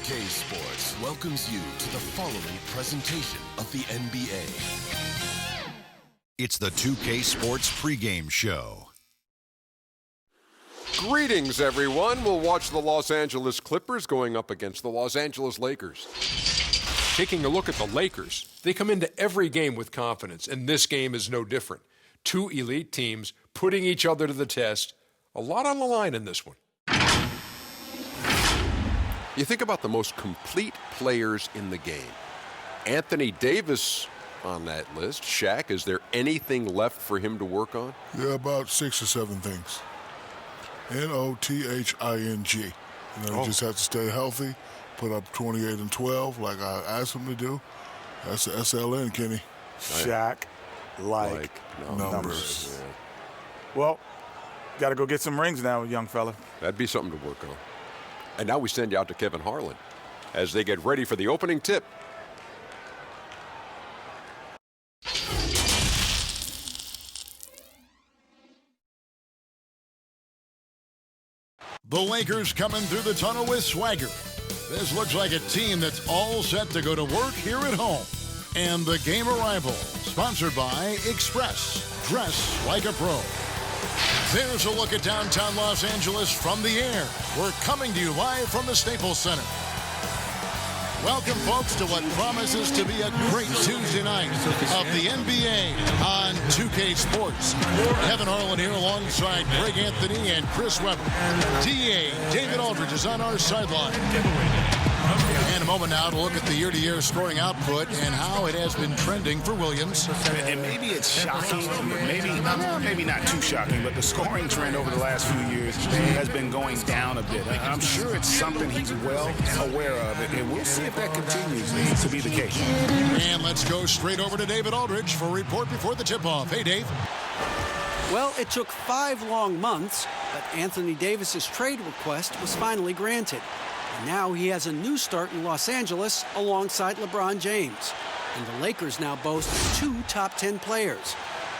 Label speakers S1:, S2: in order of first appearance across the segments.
S1: 2K Sports welcomes you to the following presentation of the NBA.
S2: It's the 2K Sports pregame show.
S3: Greetings, everyone. We'll watch the Los Angeles Clippers going up against the Los Angeles Lakers.
S4: Taking a look at the Lakers, they come into every game with confidence, and this game is no different. Two elite teams putting each other to the test. A lot on the line in this one.
S3: You think about the most complete players in the game. Anthony Davis on that list. Shaq, is there anything left for him to work on?
S5: Yeah, about 6 or 7 things. Nothing. He just has to stay healthy, put up 28 and 12 like I asked him to do. That's the SLN, Kenny.
S6: Shaq like numbers.
S3: Yeah.
S6: Well, got to go get some rings now, young fella.
S3: That'd be something to work on. And now we send you out to Kevin Harlan as they get ready for the opening tip.
S2: The Lakers coming through the tunnel with swagger. This looks like a team that's all set to go to work here at home. And the game arrival, sponsored by Express. Dress like a pro. There's a look at downtown Los Angeles from the air. We're coming to you live from the Staples Center. Welcome, folks, to what promises to be a great Tuesday night of the NBA on 2K Sports. Kevin Harlan here alongside Greg Anthony and Chris Webber. DA David Aldridge is on our sideline. And a moment now to look at the year-to-year scoring output and how it has been trending for Williams.
S7: And maybe it's shocking, maybe not too shocking, but the scoring trend over the last few years has been going down a bit. I'm sure it's something he's well aware of, and we'll see if that continues to be the case.
S2: And let's go straight over to David Aldridge for a report before the tip-off. Hey, Dave.
S8: Well, it took 5 long months, but Anthony Davis's trade request was finally granted. And now he has a new start in Los Angeles alongside LeBron James. And the Lakers now boast 2 top 10 players.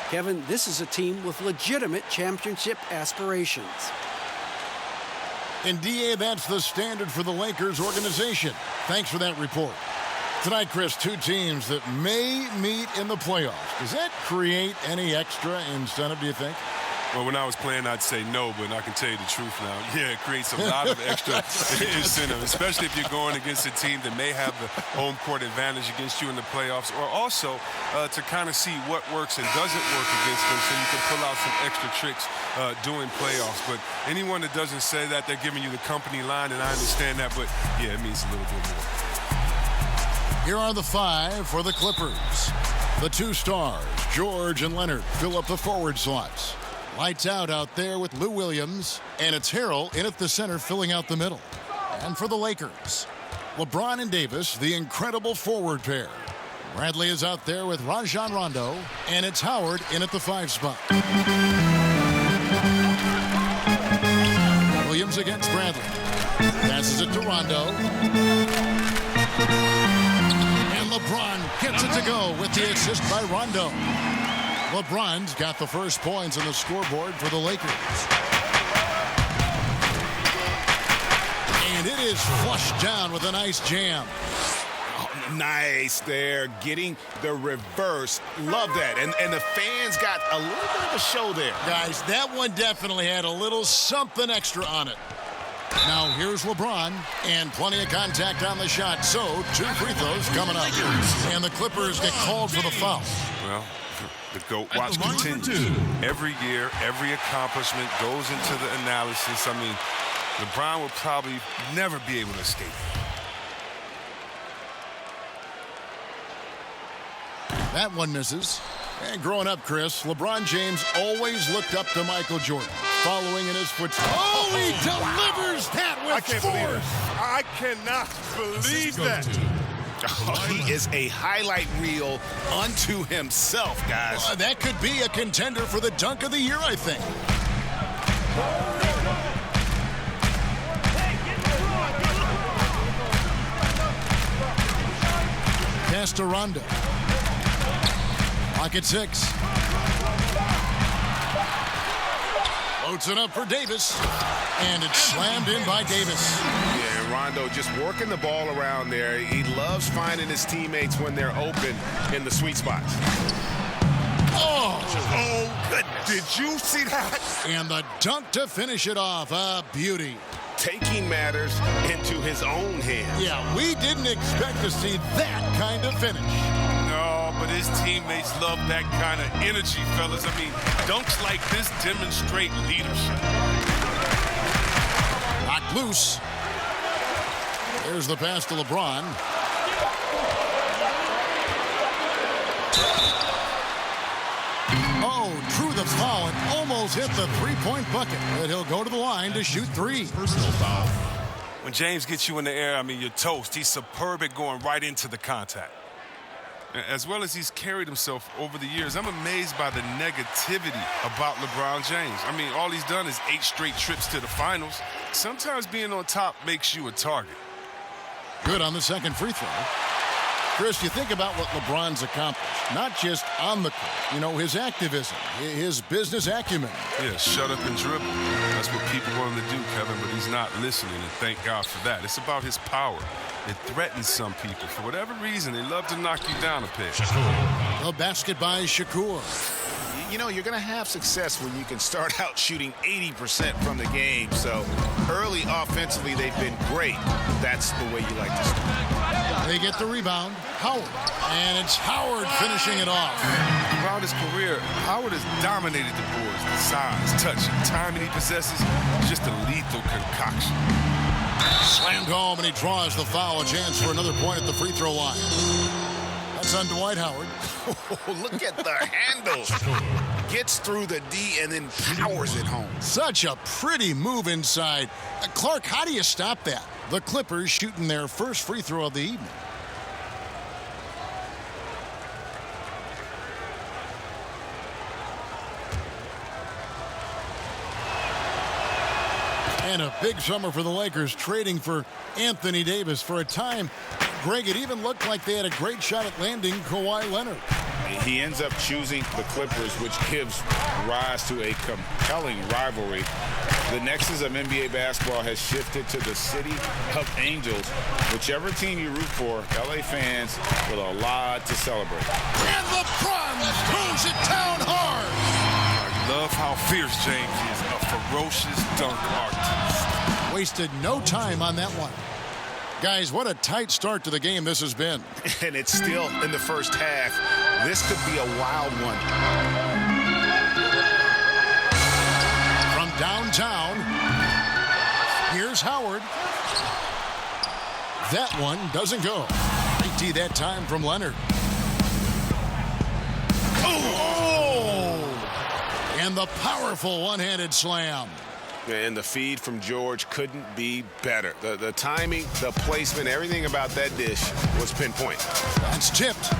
S8: Kevin, this is a team with legitimate championship aspirations.
S2: And DA, that's the standard for the Lakers organization. Thanks for that report. Tonight, Chris, 2 teams that may meet in the playoffs. Does that create any extra incentive, do you think?
S9: Well, when I was playing, I'd say no, but I can tell you the truth now. Yeah, it creates a lot of extra incentive, especially if you're going against a team that may have the home court advantage against you in the playoffs, or also to kind of see what works and doesn't work against them so you can pull out some extra tricks during playoffs. But anyone that doesn't say that, they're giving you the company line, and I understand that, but yeah, it means a little bit more.
S2: Here are the 5 for the Clippers. The 2 stars, George and Leonard, fill up the forward slots. Lights out there with Lou Williams, and it's Harrell in at the center filling out the middle. And for the Lakers, LeBron and Davis, the incredible forward pair. Bradley is out there with Rajon Rondo, and it's Howard in at the 5 spot. Williams against Bradley. Passes it to Rondo. And LeBron gets it to go with the assist by Rondo. LeBron's got the first points on the scoreboard for the Lakers. And it is flushed down with a nice jam.
S7: Oh, nice there, getting the reverse. Love that. And the fans got a little bit of a show there.
S2: Guys, that one definitely had a little something extra on it. Now here's LeBron, and plenty of contact on the shot. So 2 free throws coming up. And the Clippers get called for the foul.
S9: Well, the GOAT watch continues. Every year, every accomplishment goes into the analysis. I mean, LeBron will probably never be able to escape.
S2: That one misses. And growing up, Chris, LeBron James always looked up to Michael Jordan, following in his footsteps. Oh, he delivers that with force.
S9: I cannot believe that.
S7: Oh, he is a highlight reel unto himself, guys.
S2: That could be a contender for the dunk of the year, I think. Pass to Rondo. Clock at 6. Floats it up for Davis. And it's slammed in by Davis.
S9: Yeah,
S7: Rondo just working the ball around there. He loves finding his teammates when they're open in the sweet spots.
S2: Oh,
S7: Goodness. Did you see that?
S2: and the dunk to finish it off. A beauty.
S7: Taking matters into his own hands.
S2: Yeah, we didn't expect to see that kind of finish.
S9: No, but his teammates love that kind of energy, fellas. I mean, dunks like this demonstrate leadership.
S2: Knocked loose. There's the pass to LeBron. Oh, drew the foul and almost hit the three-point bucket. But he'll go to the line to shoot three.
S1: Personal foul.
S9: When James gets you in the air, I mean, you're toast. He's superb at going right into the contact. As well as he's carried himself over the years, I'm amazed by the negativity about LeBron James. I mean, all he's done is 8 straight trips to the finals. Sometimes being on top makes you a target.
S2: Good on the second free throw. Chris, you think about what LeBron's accomplished, not just on the court. You know, his activism, his business acumen.
S9: Yeah, shut up and dribble. That's what people want him to do, Kevin, but he's not listening, and thank God for that. It's about his power. It threatens some people. For whatever reason, they love to knock you down a peg.
S2: The basket by Shakur.
S7: You know, you're going to have success when you can start out shooting 80% from the game. So early offensively, they've been great. That's the way you like to start.
S2: They get the rebound. Howard. And it's Howard finishing it off.
S9: Throughout his career, Howard has dominated the boards. The size, touch, and timing he possesses is just a lethal concoction.
S2: Slammed home, and he draws the foul. A chance for another point at the free throw line. That's on Dwight Howard.
S7: Look at the handle. Gets through the D and then powers it home.
S2: Such a pretty move inside. Clark, how do you stop that? The Clippers shooting their first free throw of the evening. And a big summer for the Lakers, trading for Anthony Davis. For a time, Greg, it even looked like they had a great shot at landing Kawhi Leonard.
S7: He ends up choosing the Clippers, which gives rise to a compelling rivalry. The nexus of NBA basketball has shifted to the city of Angels. Whichever team you root for, LA fans with a lot to celebrate.
S2: And LeBron throws it down hard.
S9: I love how fierce James is, a ferocious dunk artist.
S2: Wasted no time on that one. Guys, what a tight start to the game this has been.
S7: And it's still in the first half. This could be a wild one.
S2: From downtown, here's Howard. That one doesn't go. IT that time from Leonard. Oh! And the powerful one-handed slam.
S7: And the feed from George couldn't be better. The timing, the placement, everything about that dish was pinpoint.
S2: That's tipped.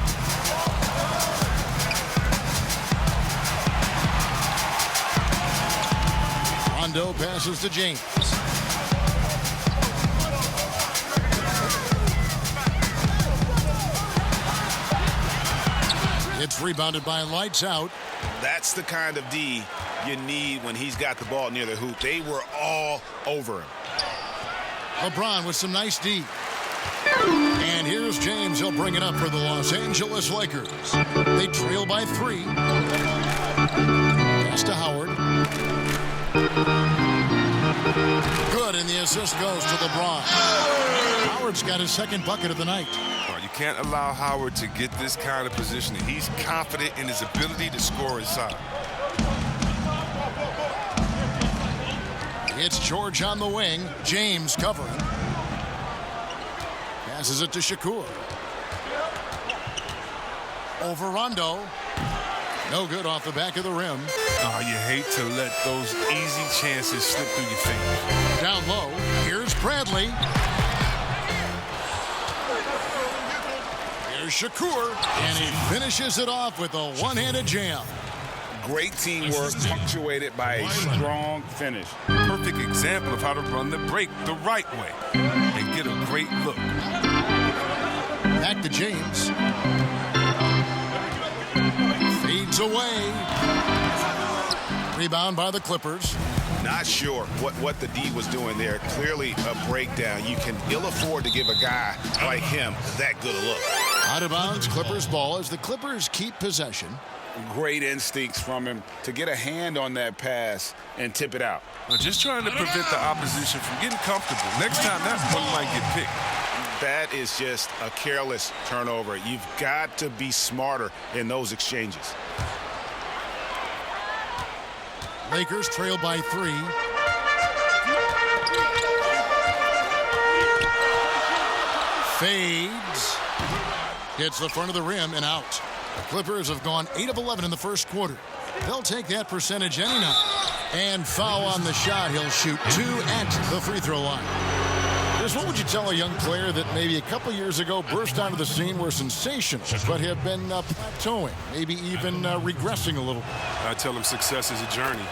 S2: Rondo passes to James. It's rebounded by Lights Out.
S7: That's the kind of D you need when he's got the ball near the hoop. They were all over him.
S2: LeBron with some nice D. And here's James. He'll bring it up for the Los Angeles Lakers. They trail by 3. Pass to Howard. Good, and the assist goes to LeBron. Howard's got his second bucket of the night.
S9: You can't allow Howard to get this kind of positioning. He's confident in his ability to score inside.
S2: It's George on the wing. James covering. Passes it to Shakur. Over Rondo. No good off the back of the rim.
S9: Oh, you hate to let those easy chances slip through your fingers.
S2: Down low. Here's Bradley. Here's Shakur. And he finishes it off with a one-handed jam.
S7: Great teamwork punctuated by a strong finish.
S9: Perfect example of how to run the break the right way and get a great look.
S2: Back to James. Fades away. Rebound by the Clippers.
S7: Not sure what the D was doing there. Clearly a breakdown. You can ill afford to give a guy like him that good a look.
S2: Out of bounds, Clippers ball as the Clippers keep possession.
S7: Great instincts from him to get a hand on that pass and tip it out.
S9: Well, just trying to prevent the opposition from getting comfortable. Next time, that one might get picked.
S7: That is just a careless turnover. You've got to be smarter in those exchanges.
S2: Lakers trail by 3. Fades. Hits the front of the rim and out. The Clippers have gone 8 of 11 in the first quarter. They'll take that percentage any night. And foul on the shot. He'll shoot 2 at the free throw line. Chris, what would you tell a young player that maybe a couple years ago burst onto the scene, were sensational, but have been plateauing, maybe even regressing a little?
S9: I tell them success is a journey.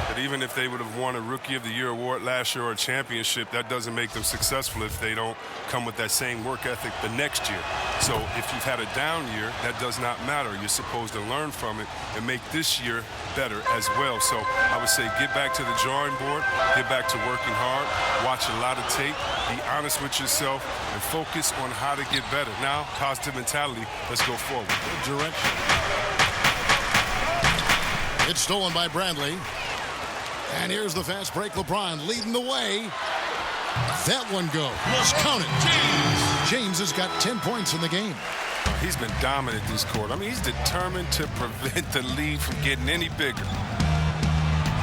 S9: That even if they would have won a Rookie of the Year award last year or a championship, that doesn't make them successful if they don't come with that same work ethic the next year. So if you've had a down year, that does not matter. You're supposed to learn from it and make this year better as well. So I would say get back to the drawing board, get back to working hard, watch a lot of tape, be honest with yourself, and focus on how to get better. Now, positive mentality, let's go forward.
S2: Good direction. It's stolen by Bradley. And here's the fast break. LeBron leading the way. That one goes. Count it. James has got 10 points in the game.
S9: He's been dominant this quarter. I mean, he's determined to prevent the lead from getting any bigger.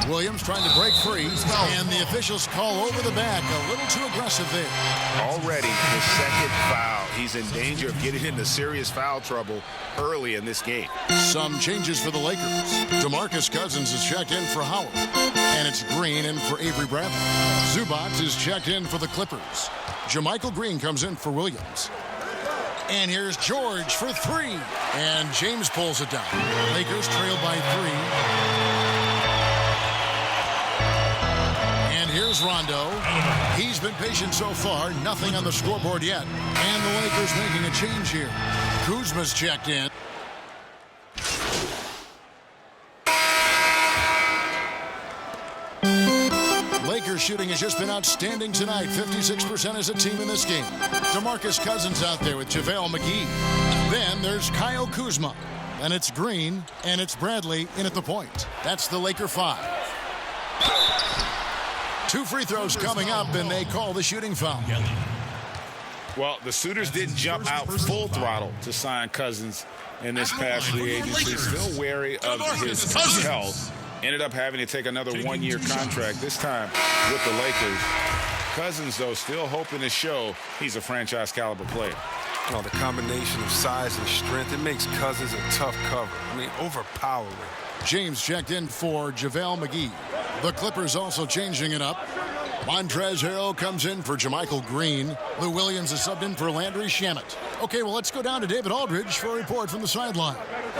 S2: Williams trying to break free, and the officials call over the back. A little too aggressive there.
S7: Already the second foul. He's in danger of getting into serious foul trouble early in this game.
S2: Some changes for the Lakers. DeMarcus Cousins is checked in for Howard, and it's Green in for Avery Bradley. Zubac is checked in for the Clippers. JaMychal Green comes in for Williams. And here's George for 3. And James pulls it down. Lakers trail by 3. Here's Rondo. He's been patient so far. Nothing on the scoreboard yet. And the Lakers making a change here. Kuzma's checked in. Lakers shooting has just been outstanding tonight. 56% as a team in this game. DeMarcus Cousins out there with JaVale McGee. Then there's Kyle Kuzma. And it's Green. And it's Bradley in at the point. That's the Laker 5. 2 free throws coming up, and they call the shooting foul.
S7: Well, the suitors didn't jump out full throttle to sign Cousins in this past free agency. Still wary of his health. Ended up having to take another 1-year contract, this time with the Lakers. Cousins, though, still hoping to show he's a franchise-caliber player.
S9: Well, the combination of size and strength, it makes Cousins a tough cover. I mean, overpowering.
S2: James checked in for JaVale McGee. The Clippers also changing it up. Montrezl Harrell comes in for JaMychal Green. Lou Williams is subbed in for Landry Shamet. Okay, well, let's go down to David Aldridge for a report from the sideline.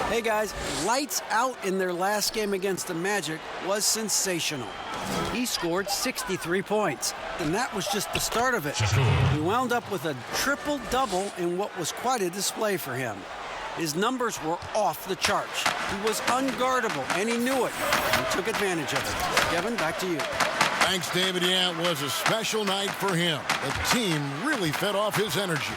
S8: Hey, guys, lights out in their last game against the Magic was sensational. He scored 63 points, and that was just the start of it. He wound up with a triple-double in what was quite a display for him. His numbers were off the charts. He was unguardable, and he knew it. He took advantage of it. Kevin, back to you.
S2: Thanks, David. Yeah, it was a special night for him. The team really fed off his energy.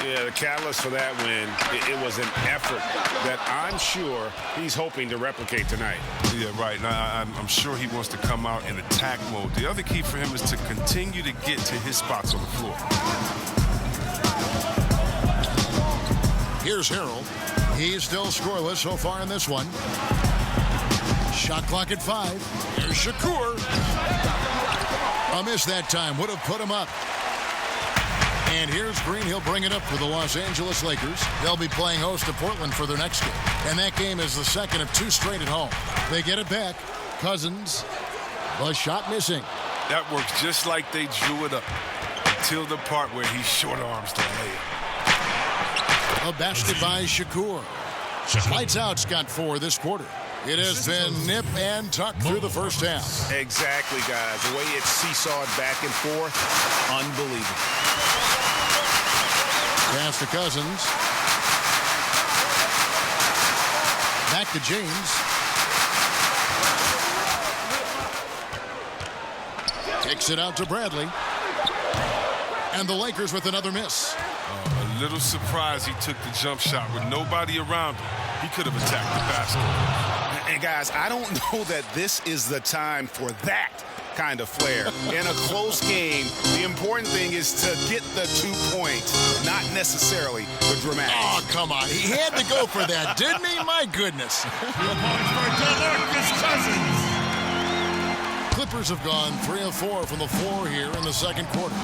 S7: Yeah, the catalyst for that win, it was an effort that I'm sure he's hoping to replicate tonight.
S9: Yeah, right. Now, I'm sure he wants to come out in attack mode. The other key for him is to continue to get to his spots on the floor.
S2: Here's Harrell. He's still scoreless so far in this one. Shot clock at 5. Here's Shakur. A miss that time. Would have put him up. And here's Green. He'll bring it up for the Los Angeles Lakers. They'll be playing host to Portland for their next game. And that game is the second of 2 straight at home. They get it back. Cousins. The shot missing.
S9: That works just like they drew it up until the part where he short arms the layup.
S2: A basket by Shakur. Lights out's got 4 this quarter. It has been nip and tuck through the first half.
S7: Exactly, guys. The way it's seesawed back and forth, unbelievable.
S2: Pass to Cousins. Back to James. Kicks it out to Bradley. And the Lakers with another miss.
S9: A little surprised he took the jump shot with nobody around him. He could have attacked the basket.
S7: And guys, I don't know that this is the time for that kind of flair. In a close game, the important thing is to get the 2 points, not necessarily the dramatics.
S2: Oh, come on. He had to go for that, didn't he? My goodness. Clippers have gone 3 of 4 from the floor here in the second quarter.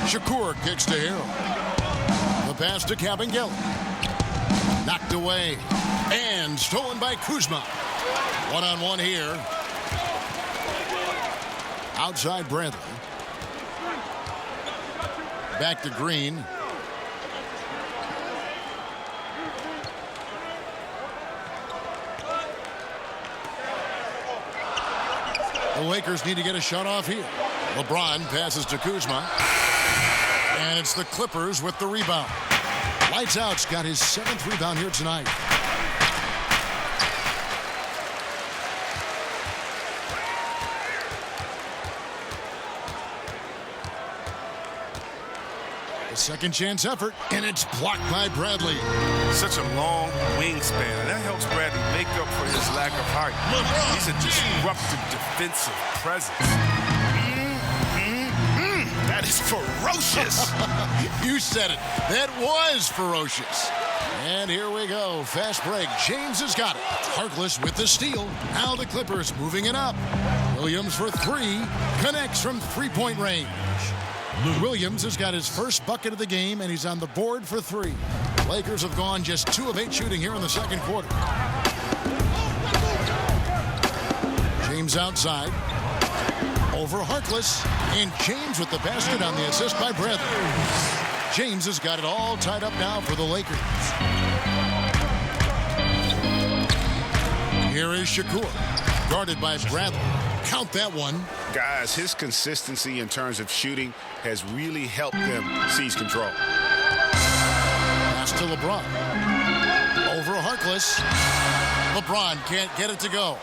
S2: Shakur kicks to Harrell. The pass to Kabengele. Knocked away and stolen by Kuzma. One-on-one here. Outside Bradley. Back to Green. The Lakers need to get a shot off here. LeBron passes to Kuzma. And it's the Clippers with the rebound. Lights Out's got his 7th rebound here tonight. A second chance effort, and it's blocked by Bradley.
S9: Such a long wingspan, and that helps Bradley make up for his lack of height. He's a disruptive defensive presence.
S7: That is ferocious.
S2: You said it. That was ferocious. And here we go. Fast break. James has got it. Harkless with the steal. Now the Clippers moving it up. Williams for 3. Connects from three-point range. Williams has got his first bucket of the game, and he's on the board for 3. Lakers have gone just 2 of 8 shooting here in the second quarter. James outside. Over Harkless. And James with the basket on the assist by Bradley. James has got it all tied up now for the Lakers. Here is Shakur. Guarded by Bradley. Count that one.
S7: Guys, his consistency in terms of shooting has really helped them seize control.
S2: Pass to LeBron. Over Harkless. LeBron can't get it to go.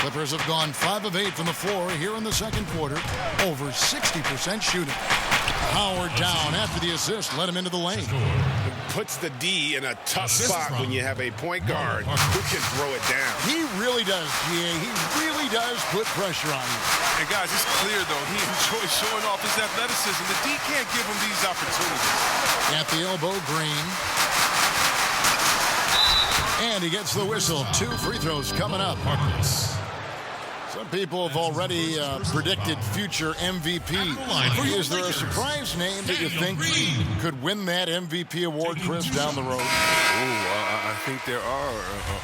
S2: Clippers have gone 5 of 8 from the floor here in the second quarter. Over 60% shooting. Howard down after the assist. Let him into the lane.
S7: Puts the D in a tough spot when you have a point guard who can throw it down.
S2: He really does, GA. He really does put pressure on you.
S9: And guys, it's clear, though, he enjoys showing off his athleticism. The D can't give him these opportunities.
S2: At the elbow, Green. And he gets the whistle. 2 free throws coming up. Some people have already predicted future MVP. Is there a surprise name that you think could win that MVP award, Chris, down the road?
S9: I think there are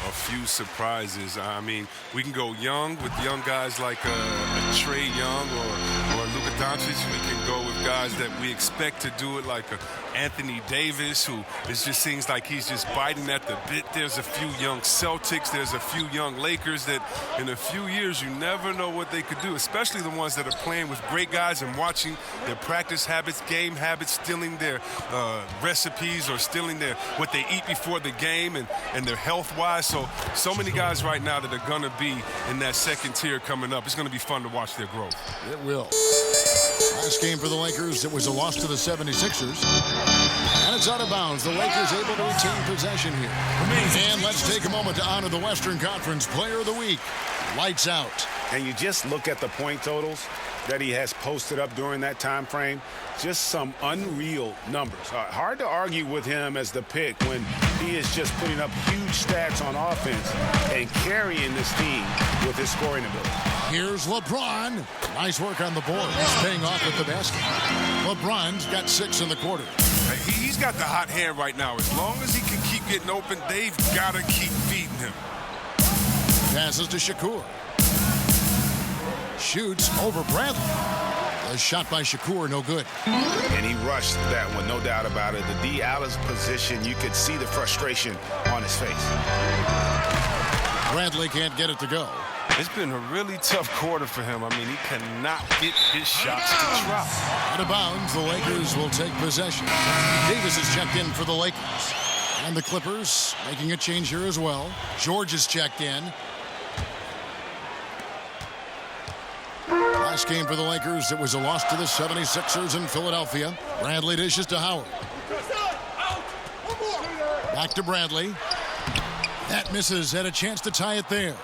S9: a few surprises. I mean, we can go young with young guys like Trae Young or Luka Doncic. We can go with guys that we expect to do it, like Anthony Davis, who it just seems like he's just biting at the bit. There's a few young Celtics. There's a few young Lakers that in a few years you never know what they could do, especially the ones that are playing with great guys and watching their practice habits, game habits, stealing their recipes or stealing what they eat before the game and their health-wise. So many guys right now that are going to be in that second tier coming up. It's going to be fun to watch their growth.
S2: It will. Last game for the Lakers, it was a loss to the 76ers. And it's out of bounds. The Lakers able to retain possession here. And let's take a moment to honor the Western Conference Player of the Week. Lights Out.
S7: And you just look at the point totals that he has posted up during that time frame. Just some unreal numbers. Hard to argue with him as the pick when he is just putting up huge stats on offense and carrying this team with his scoring ability.
S2: Here's LeBron. Nice work on the board. He's paying off with the basket. LeBron's got 6 in the quarter.
S9: He's got the hot hand right now. As long as he can keep getting open, they've got to keep feeding him.
S2: Passes to Shakur. Shoots over Bradley. A shot by Shakur, no good.
S7: And he rushed that one, no doubt about it. The D out of position, you could see the frustration on his face.
S2: Bradley can't get it to go.
S9: It's been a really tough quarter for him. I mean, he cannot get his shots to drop.
S2: Out of bounds, the Lakers will take possession. Davis is checked in for the Lakers. And the Clippers making a change here as well. George is checked in. last game for the Lakers, it was a loss to the 76ers in Philadelphia. Bradley dishes to Howard. Back to Bradley. That misses. Had a chance to tie it there.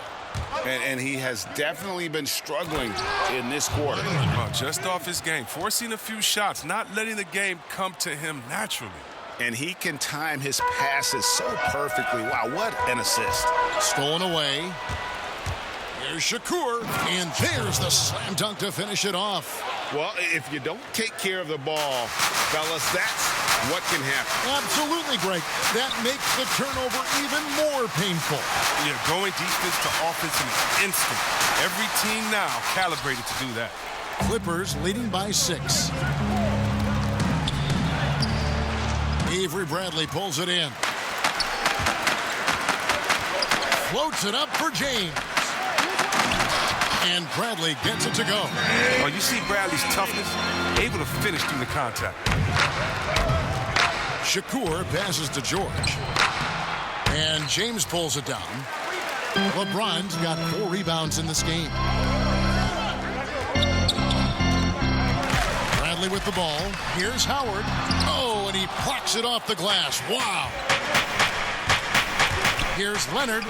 S7: And he has definitely been struggling in this quarter.
S9: Well, just off his game, forcing a few shots, not letting the game come to him naturally.
S7: And he can time his passes so perfectly. Wow, what an assist.
S2: Stolen away. There's Shakur, and there's the slam dunk to finish it off.
S7: Well, if you don't take care of the ball, fellas, that's what can happen.
S2: Absolutely, Greg. That makes the turnover even more painful.
S9: Yeah, going defense to offense in an instant. Every team now calibrated to do that.
S2: Clippers leading by 6. Avery Bradley pulls it in. Floats it up for James. And Bradley gets it to go.
S9: Oh, you see Bradley's toughness, able to finish through the contact.
S2: Shakur passes to George. And James pulls it down. LeBron's got 4 rebounds in this game. Bradley with the ball. Here's Howard. Oh, and he plucks it off the glass. Wow. Here's Leonard.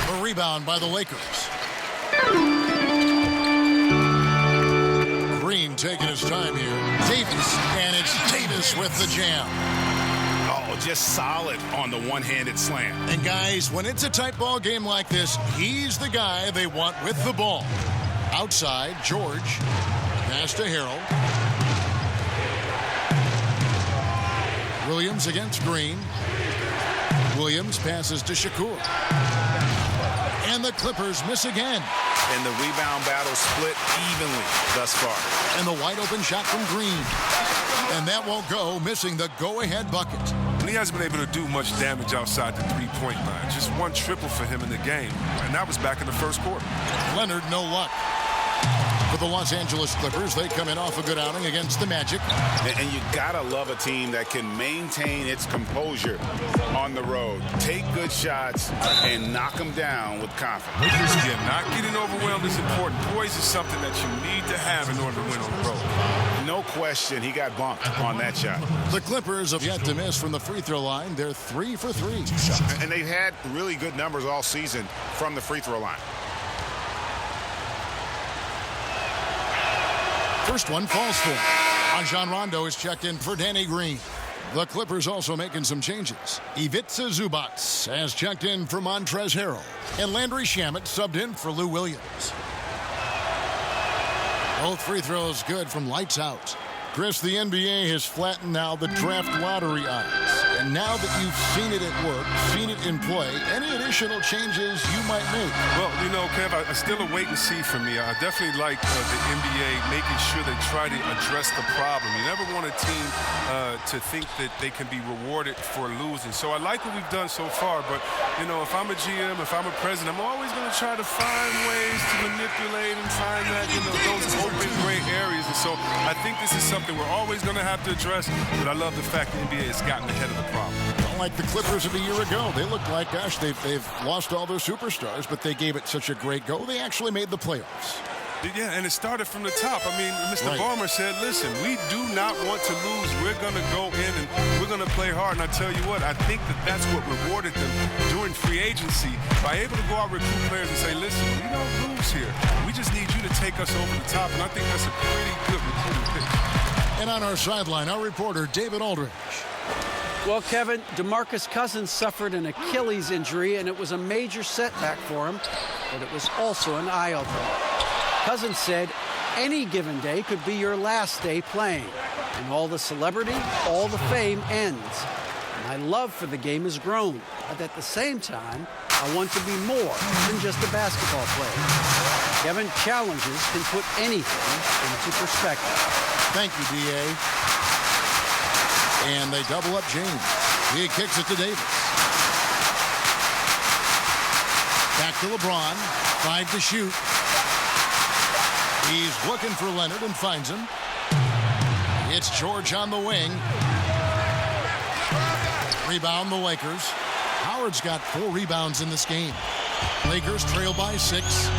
S2: A rebound by the Lakers. Green taking his time here. Davis, and it's Davis with the jam.
S7: Oh, just solid on the one-handed slam.
S2: And guys, when it's a tight ball game like this, he's the guy they want with the ball. Outside, George. Pass to Harrell. Williams against Green. Williams passes to Shakur. And the Clippers miss again.
S7: And the rebound battle split evenly thus far.
S2: And the wide open shot from Green. And that won't go, missing the go-ahead bucket.
S9: And he hasn't been able to do much damage outside the three-point line. Just one triple for him in the game. And that was back in the first quarter.
S2: Leonard, no luck. For the Los Angeles Clippers, they come in off a good outing against the Magic.
S7: And you gotta love a team that can maintain its composure on the road. Take good shots and knock them down with confidence.
S9: Yeah, not getting overwhelmed is important. Poise is something that you need to have in order to win on the road.
S7: No question, he got bumped on that shot.
S2: The Clippers have yet to miss from the free throw line. They're 3 for 3.
S7: And they've had really good numbers all season from the free throw line.
S2: First one falls for. Rajon Rondo is checked in for Danny Green. The Clippers also making some changes. Ivica Zubac has checked in for Montrezl Harrell. And Landry Shamet subbed in for Lou Williams. Both free throws good from lights out. Chris, the NBA has flattened now the draft lottery odds. And now that you've seen it at work, seen it in play, any additional changes you might make?
S9: Well, you know, Kev, I still a wait and see for me. I definitely like the NBA making sure they try to address the problem. You never want a team to think that they can be rewarded for losing. So I like what we've done so far, but, you know, if I'm a GM, if I'm a president, I'm always going to try to find ways to manipulate and find that, you know, those open gray areas. And so I think this is something we're always going to have to address, but I love the fact the NBA has gotten ahead of the problem.
S2: Like the Clippers of a year ago. They looked like, gosh, they've lost all their superstars, but they gave it such a great go. They actually made the playoffs.
S9: Yeah, and it started from the top. I mean, Mr. Ballmer said, listen, we do not want to lose. We're going to go in and we're going to play hard. And I tell you what, I think that's what rewarded them during free agency by able to go out, recruit players and say, listen, we don't lose here. We just need you to take us over the top. And I think that's a pretty good recruiting pick.
S2: And on our sideline, our reporter, David Aldridge.
S8: Well, Kevin, DeMarcus Cousins suffered an Achilles injury, and it was a major setback for him, but it was also an eye-opener. Cousins said, any given day could be your last day playing, and all the celebrity, all the fame ends. My love for the game has grown, but at the same time, I want to be more than just a basketball player. Kevin, challenges can put anything into perspective.
S2: Thank you, D.A. And they double up James. He kicks it to Davis. Back to LeBron. 5 to shoot. He's looking for Leonard and finds him. It's George on the wing. Rebound the Lakers. Howard's got 4 rebounds in this game. Lakers trail by 6.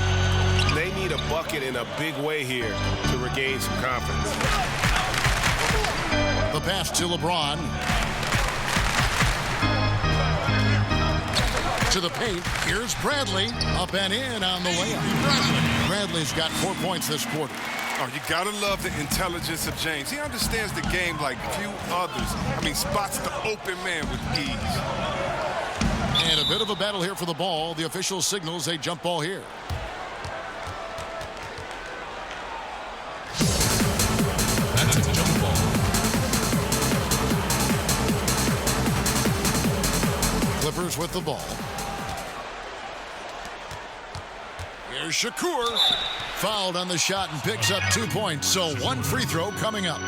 S7: They need a bucket in a big way here to regain some confidence.
S2: The pass to LeBron. To the paint. Here's Bradley. Up and in on the layup. Bradley's got 4 points this quarter.
S9: Oh, you gotta love the intelligence of James. He understands the game like few others. I mean, spots the open man with ease.
S2: And a bit of a battle here for the ball. The official signals a jump ball here.
S1: That's a jump ball.
S2: Clippers with the ball. Here's Shakur. Fouled on the shot and picks up 2 points. So 1 free throw coming up.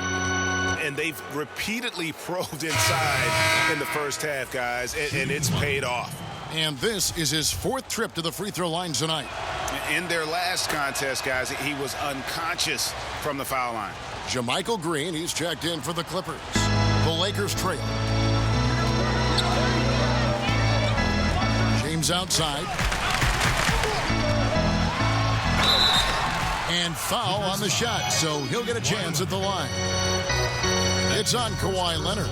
S7: And they've repeatedly probed inside in the first half, guys, and it's paid off.
S2: And this is his 4th trip to the free throw line tonight.
S7: In their last contest, guys, he was unconscious from the foul line.
S2: JaMychal Green, he's checked in for the Clippers. The Lakers trail. James outside. And foul on the shot, so he'll get a chance at the line. It's on Kawhi Leonard.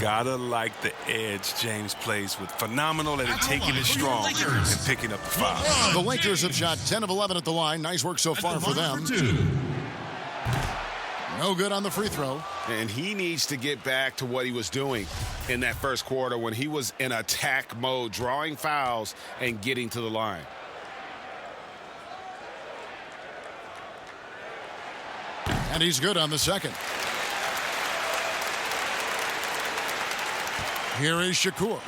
S9: Gotta like the edge James plays with. Phenomenal at it, taking it strong and picking up the foul.
S2: The Lakers have shot 10 of 11 at the line. Nice work so far for them. No good on the free throw.
S7: And he needs to get back to what he was doing in that first quarter when he was in attack mode, drawing fouls and getting to the line.
S2: And he's good on the second. Here is Shakur.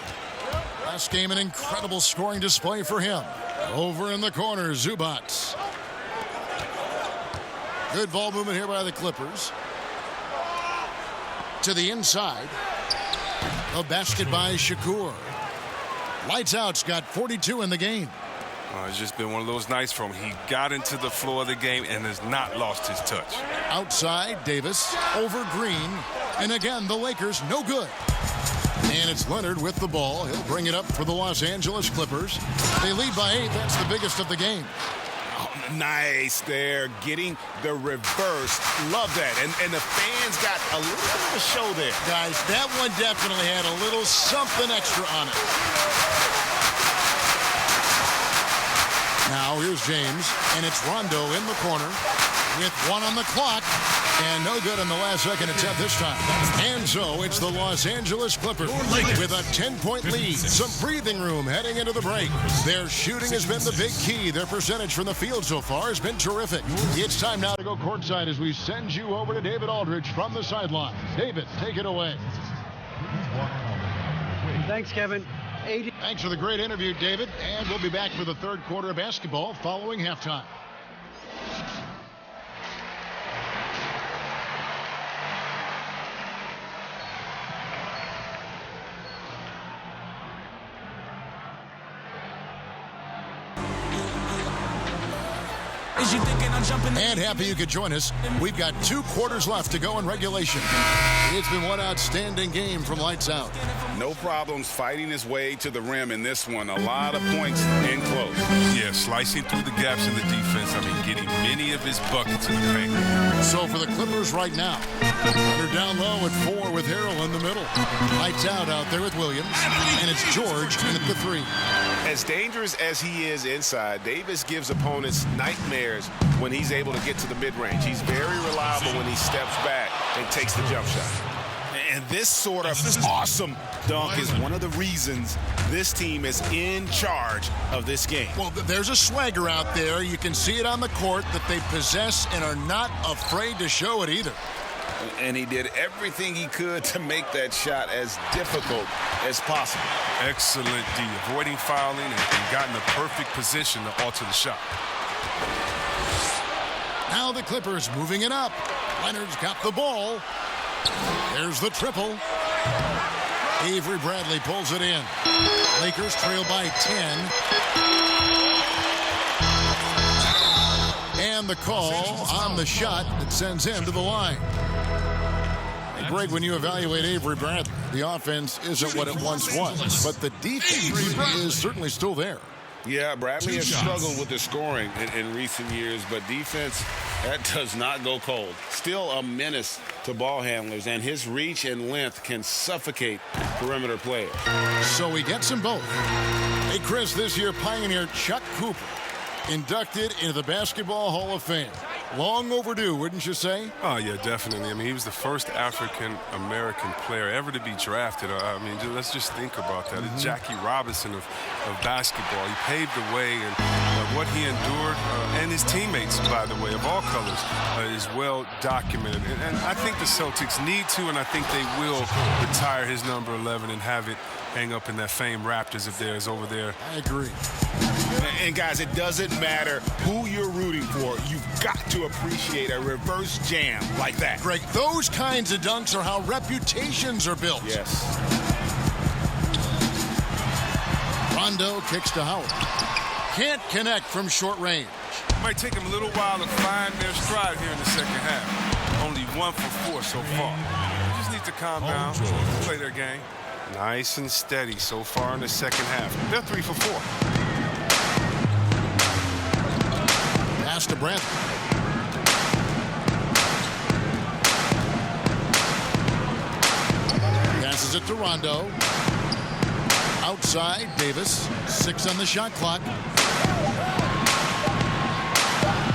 S2: Last game, an incredible scoring display for him. Over in the corner, Zubats. Good ball movement here by the Clippers. To the inside. A basket by Shakur. Lights out's got 42 in the game.
S9: It's just been one of those nights for him. He got into the floor of the game and has not lost his touch.
S2: Outside, Davis over Green. And again, the Lakers no good. And it's Leonard with the ball. He'll bring it up for the Los Angeles Clippers. They lead by 8. That's the biggest of the game.
S7: Oh, nice there, getting the reverse. Love that. And the fans got a little bit of a show there.
S2: Guys, that one definitely had a little something extra on it. Now here's James, and it's Rondo in the corner with 1 on the clock, and no good on the last second attempt this time. And so it's the Los Angeles Clippers with a 10-point lead. Some breathing room heading into the break. Their shooting has been the big key. Their percentage from the field so far has been terrific. It's time now to go courtside as we send you over to David Aldridge from the sideline. David, take it away.
S8: Thanks, Kevin.
S2: Thanks for the great interview, David. And we'll be back for the third quarter of basketball following halftime. And happy you could join us. We've got 2 quarters left to go in regulation. It's been one outstanding game from Lights Out.
S7: No problems fighting his way to the rim in this one. A lot of points in close.
S9: Yeah, slicing through the gaps in the defense. I mean, getting many of his buckets in the paint.
S2: So for the Clippers right now, they're down low at 4 with Harrell in the middle. Lights out there with Williams. And it's George in at the 3.
S7: As dangerous as he is inside, Davis gives opponents nightmares when he's able to get to the mid-range. He's very reliable when he steps back and takes the jump shot. And this sort of awesome dunk is one of the reasons this team is in charge of this game.
S2: Well, there's a swagger out there. You can see it on the court that they possess and are not afraid to show it either.
S7: And he did everything he could to make that shot as difficult as possible.
S9: Excellent D, avoiding fouling and got in the perfect position to alter the shot.
S2: Now the Clippers moving it up. Leonard's got the ball. There's the triple. Avery Bradley pulls it in. Lakers trail by 10. And the call on the shot that sends him to the line. Greg, when you evaluate Avery Bradley, the offense isn't what it once was, but the defense is certainly still there.
S7: Yeah, Bradley
S1: 2
S7: has
S1: shots.
S7: struggled with the scoring in recent years, but defense, that does not go cold. Still a menace to ball handlers, and his reach and length can suffocate perimeter players.
S2: So he gets them both. Hey, Chris, this year pioneer Chuck Cooper inducted into the Basketball Hall of Fame. Long overdue, wouldn't you say?
S9: Oh, yeah, definitely. I mean, he was the first African-American player ever to be drafted. I mean, let's just think about that. It's Jackie Robinson of basketball. He paved the way, and what he endured, and his teammates, by the way, of all colors, is well documented. And I think the Celtics need to, and I think they will retire his number 11 and have it hang up in that famed Raptors of theirs over there.
S2: I agree.
S7: And guys, it doesn't matter who you're rooting for. You've got to appreciate a reverse jam like that.
S2: Greg, those kinds of dunks are how reputations are built.
S7: Yes.
S2: Rondo kicks to Howard. Can't connect from short range.
S9: Might take him a little while to find their stride here in the second half. Only 1 for 4 so far. They just need to calm down, play their game. Nice and steady so far in the second half. They're 3 for 4.
S2: Pass to Bradley. Passes it to Rondo. Outside, Davis. 6 on the shot clock.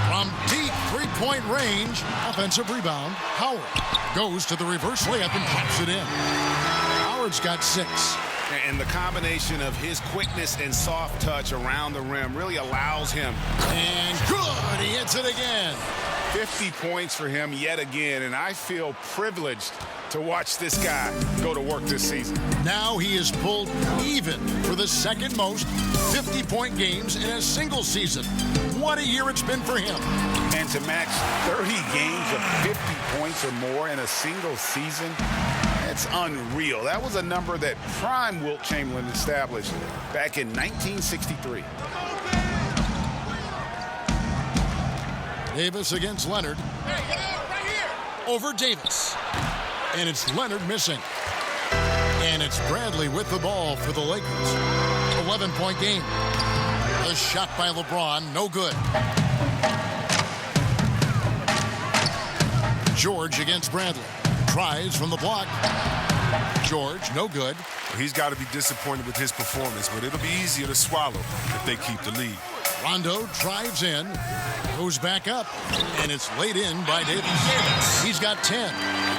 S2: From deep three-point range, offensive rebound. Howard goes to the reverse layup and drops it in. Howard's got 6.
S7: And the combination of his quickness and soft touch around the rim really allows him.
S2: And good, he hits it again.
S7: 50 points for him yet again, and I feel privileged to watch this guy go to work this season.
S2: Now he is pulled even for the second most 50-point games in a single season. What a year it's been for him.
S7: And to match 30 games of 50 points or more in a single season, it's unreal. That was a number that prime Wilt Chamberlain established back in 1963.
S2: Davis against Leonard. Over Davis. And it's Leonard missing. And it's Bradley with the ball for the Lakers. 11-point game. The shot by LeBron, no good. George against Bradley. Tries from the block. George, no good.
S9: He's got to be disappointed with his performance, but it'll be easier to swallow if they keep the lead.
S2: Rondo drives in, goes back up, and it's laid in by Davis. He's got 10.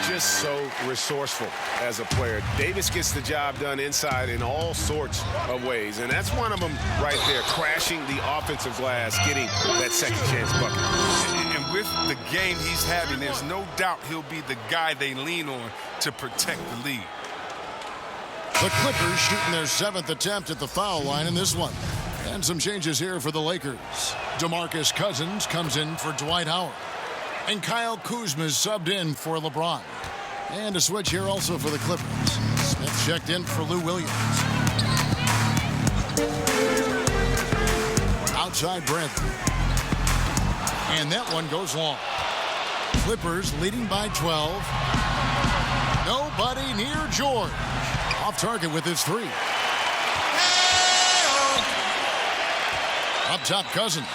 S7: Just so resourceful as a player. Davis gets the job done inside in all sorts of ways, and that's one of them right there, crashing the offensive glass, getting that second chance bucket.
S9: And with the game he's having, there's no doubt he'll be the guy they lean on to protect the lead.
S2: The Clippers shooting their 7th attempt at the foul line in this one. And some changes here for the Lakers. DeMarcus Cousins comes in for Dwight Howard. And Kyle Kuzma is subbed in for LeBron. And a switch here also for the Clippers. Smith checked in for Lou Williams. Outside Bradley. And that one goes long. Clippers leading by 12. Nobody near George. Off target with his 3. Up top, Cousins.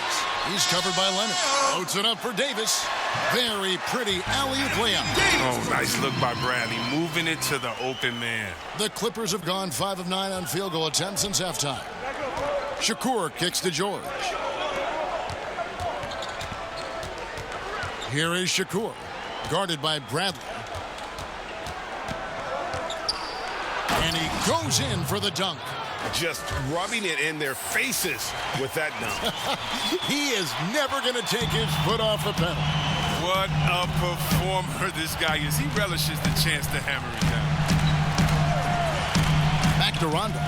S2: He's covered by Leonard. Loads it up for Davis. Very pretty alley-oop layup.
S9: Oh, nice look by Bradley, moving it to the open man.
S2: The Clippers have gone 5 of 9 on field goal attempts since halftime. Shakur kicks to George. Here is Shakur, guarded by Bradley. And he goes in for the dunk.
S7: Just rubbing it in their faces with that dunk.
S2: He is never going to take his foot off the pedal.
S9: What a performer this guy is. He relishes the chance to hammer it down.
S2: Back to Rondo.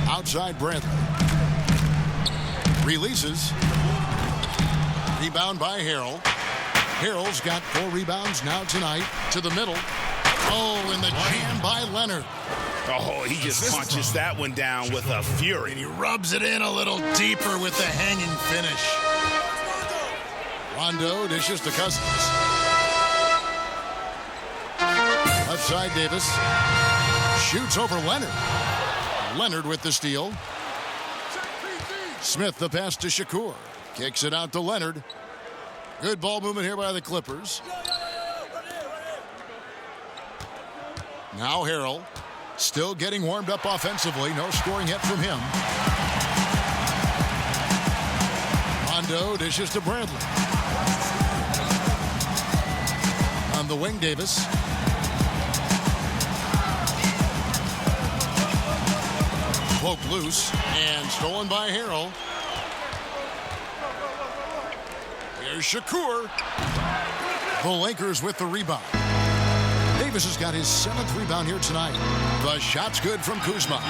S2: Outside Bradley. Releases. Rebound by Harrell. Harrell's got 4 rebounds now tonight. To the middle. Oh, and the jam by Leonard.
S7: Oh, he just punches that one down with a fury.
S2: And he rubs it in a little deeper with the hanging finish. Rondo dishes to Cousins. Left side, Davis. Shoots over Leonard. Leonard with the steal. Smith the pass to Shakur. Kicks it out to Leonard. Good ball movement here by the Clippers. Now Harrell. Still getting warmed up offensively. No scoring yet from him. Rondo dishes to Bradley. On the wing, Davis. Poke loose and stolen by Harrell. Here's Shakur. The Lakers with the rebound. Davis has got his 7th rebound here tonight. The shot's good from Kuzma.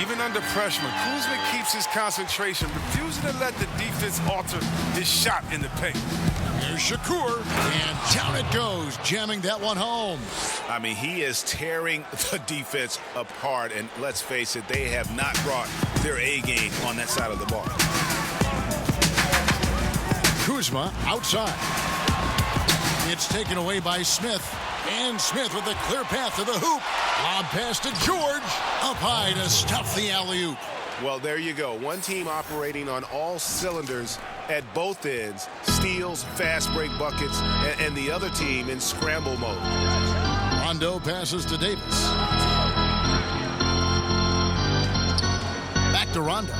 S9: Even under pressure, Kuzma keeps his concentration, refusing to let the defense alter his shot in the paint.
S2: Here's Shakur, and down it goes, jamming that one home.
S7: I mean, he is tearing the defense apart, and let's face it, they have not brought their A game on that side of the ball.
S2: Kuzma outside. It's taken away by Smith. And Smith with a clear path to the hoop. Lob pass to George. Up high to stuff the alley-oop.
S7: Well, there you go. One team operating on all cylinders at both ends. Steals, fast break buckets, and the other team in scramble mode.
S2: Rondo passes to Davis. Back to Rondo.